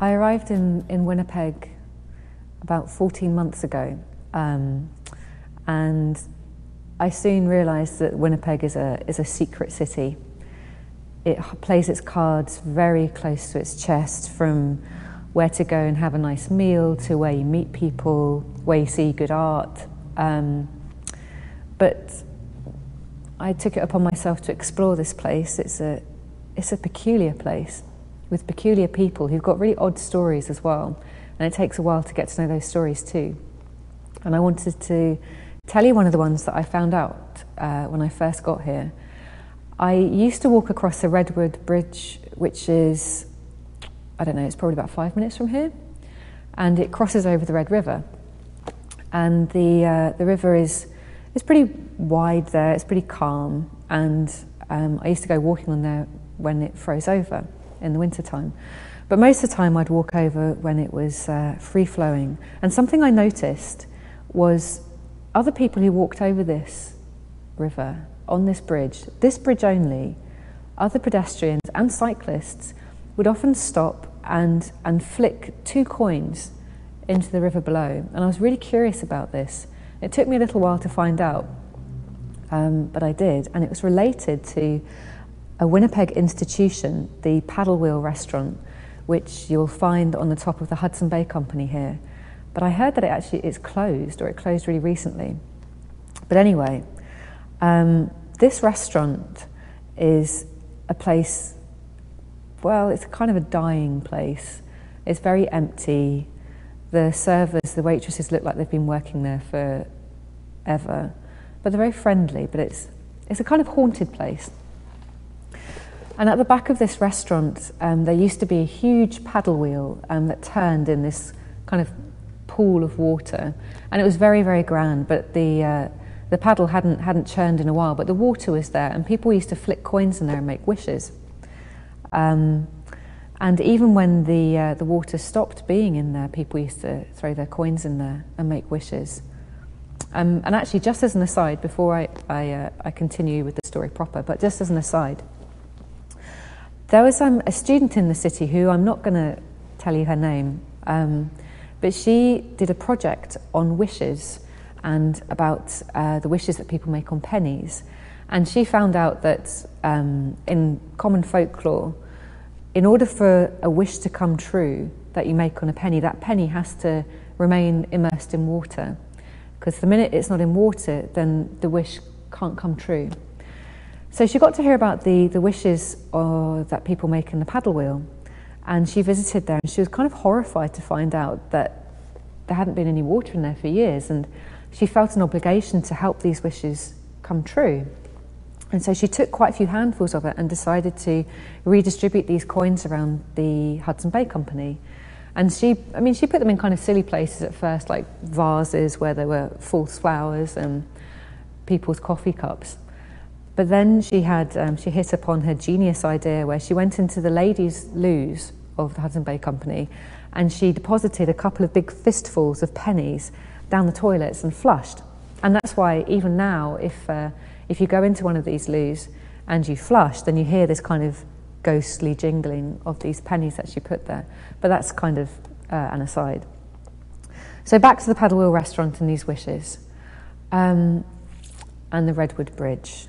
I arrived in Winnipeg about 14 months ago, and I soon realised that Winnipeg is a secret city. It plays its cards very close to its chest, from where to go and have a nice meal to where you meet people, where you see good art. But I took it upon myself to explore this place. It's a peculiar place with peculiar people who've got really odd stories as well, and it takes a while to get to know those stories too. And I wanted to tell you one of the ones that I found out when I first got here. I used to walk across the Redwood Bridge, which is, I don't know, it's probably about 5 minutes from here, and it crosses over the Red River. And the river is pretty wide there, it's pretty calm, and I used to go walking on there when it froze over in the wintertime. But most of the time I'd walk over when it was free-flowing. And something I noticed was other people who walked over this river, on this bridge only, other pedestrians and cyclists would often stop and flick 2 coins into the river below. And I was really curious about this. It took me a little while to find out, but I did. And it was related to a Winnipeg institution, the Paddle Wheel restaurant, which you'll find on the top of the Hudson Bay Company here. But I heard that it's closed, or it closed really recently. But anyway, this restaurant is a place, well, it's kind of a dying place. It's very empty. The servers, the waitresses look like they've been working there forever. But they're very friendly, but it's a kind of haunted place. And at the back of this restaurant, there used to be a huge paddle wheel that turned in this kind of pool of water, and it was very, very grand. But the paddle hadn't churned in a while, but the water was there, and people used to flick coins in there and make wishes. And even when the water stopped being in there, people used to throw their coins in there and make wishes. And actually, just as an aside, before I continue with the story proper, but just as an aside, there was a student in the city who, I'm not going to tell you her name, but she did a project on wishes and about the wishes that people make on pennies. And she found out that in common folklore, in order for a wish to come true that you make on a penny, that penny has to remain immersed in water. Because the minute it's not in water, then the wish can't come true. So she got to hear about the wishes that people make in the paddle wheel, and she visited there, and she was kind of horrified to find out that there hadn't been any water in there for years, and she felt an obligation to help these wishes come true. And so she took quite a few handfuls of it and decided to redistribute these coins around the Hudson Bay Company. And she put them in kind of silly places at first, like vases where there were false flowers and people's coffee cups. But then she hit upon her genius idea, where she went into the ladies' loos of the Hudson Bay Company, and she deposited a couple of big fistfuls of pennies down the toilets and flushed. And that's why even now, if you go into one of these loos and you flush, then you hear this kind of ghostly jingling of these pennies that she put there. But that's kind of an aside. So back to the Paddle Wheel restaurant and these wishes, and the Redwood Bridge.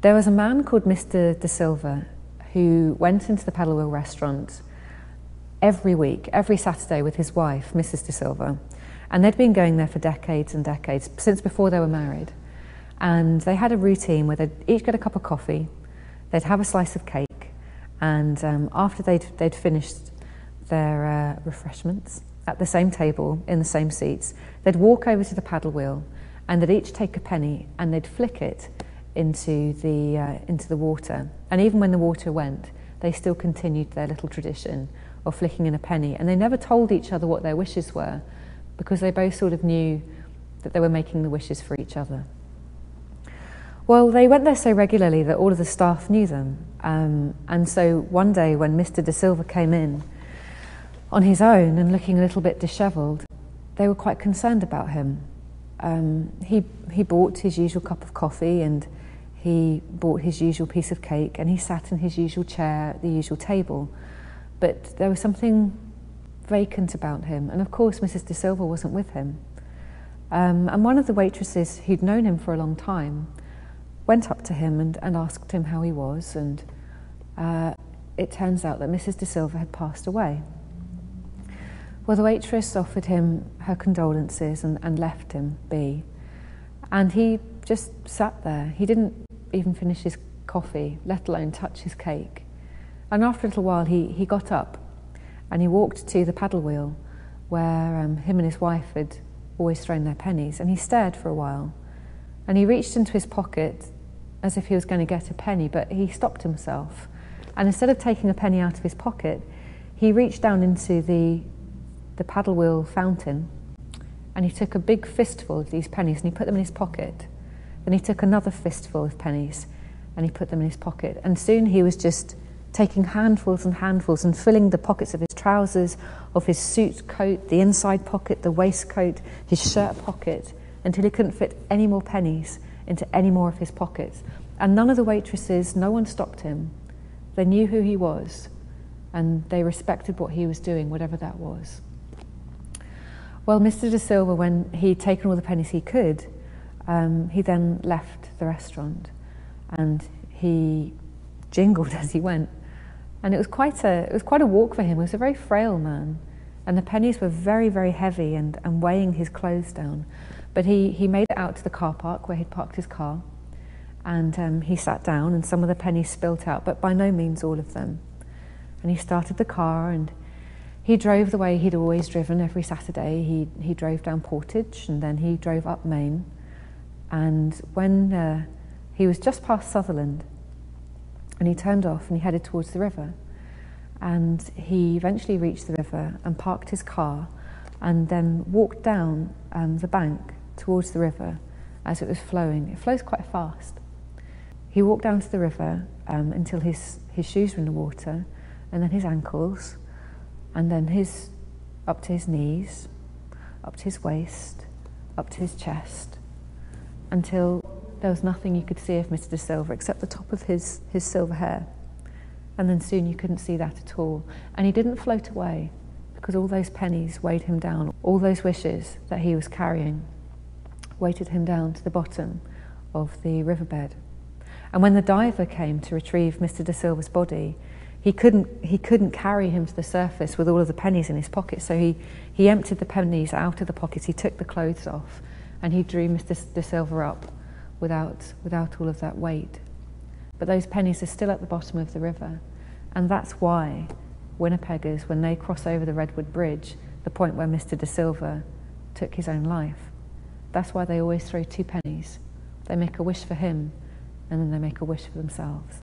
There was a man called Mr. DeSilva who went into the Paddle Wheel restaurant every week, every Saturday, with his wife, Mrs. DeSilva. And they'd been going there for decades and decades, since before they were married. And they had a routine where they'd each get a cup of coffee, they'd have a slice of cake, and after they'd finished their refreshments at the same table, in the same seats, they'd walk over to the paddle wheel, and they'd each take a penny and they'd flick it into the water. And even when the water went, they still continued their little tradition of flicking in a penny. And they never told each other what their wishes were, because they both sort of knew that they were making the wishes for each other. Well, they went there so regularly that all of the staff knew them. And so one day when Mr. DeSilva came in on his own and looking a little bit dishevelled, they were quite concerned about him. He bought his usual cup of coffee, and he bought his usual piece of cake, and he sat in his usual chair at the usual table. but there was something vacant about him. And of course, Mrs. DeSilva wasn't with him. And one of the waitresses who'd known him for a long time went up to him and asked him how he was, and it turns out that Mrs. DeSilva had passed away. Well, the waitress offered him her condolences and left him be. And he just sat there. He didn't even finish his coffee, let alone touch his cake. And after a little while, he got up and he walked to the paddle wheel where him and his wife had always thrown their pennies, and he stared for a while. And he reached into his pocket as if he was going to get a penny, but he stopped himself. And instead of taking a penny out of his pocket, he reached down into the paddle wheel fountain, and he took a big fistful of these pennies and he put them in his pocket. Then he took another fistful of pennies and he put them in his pocket. And soon he was just taking handfuls and handfuls and filling the pockets of his trousers, of his suit coat, the inside pocket, the waistcoat, his shirt pocket, until he couldn't fit any more pennies into any more of his pockets. And none of the waitresses, no one stopped him. They knew who he was, and they respected what he was doing, whatever that was. Well, Mr. DeSilva, when he'd taken all the pennies he could, he then left the restaurant, and he jingled as he went. And it was quite a walk for him. He was a very frail man, and the pennies were very, very heavy and weighing his clothes down. But he made it out to the car park where he'd parked his car, and he sat down, and some of the pennies spilt out, but by no means all of them. And he started the car, and he drove the way he'd always driven every Saturday. He drove down Portage, and then he drove up Main. And when he was just past Sutherland, and he turned off and he headed towards the river. And he eventually reached the river and parked his car, and then walked down the bank towards the river as it was flowing. It flows quite fast. He walked down to the river until his shoes were in the water, and then his ankles, and then up to his knees, up to his waist, up to his chest, until there was nothing you could see of Mr. DeSilva except the top of his silver hair. And then soon you couldn't see that at all. And he didn't float away, because all those pennies weighed him down. All those wishes that he was carrying weighted him down to the bottom of the riverbed. And when the diver came to retrieve Mr. DeSilva's body, he couldn't carry him to the surface with all of the pennies in his pocket. So he emptied the pennies out of the pockets, he took the clothes off, and he drew Mr. DeSilva up without all of that weight. But those pennies are still at the bottom of the river, and that's why Winnipeggers, when they cross over the Redwood Bridge, the point where Mr. DeSilva took his own life, that's why they always throw 2 pennies. They make a wish for him, and then they make a wish for themselves.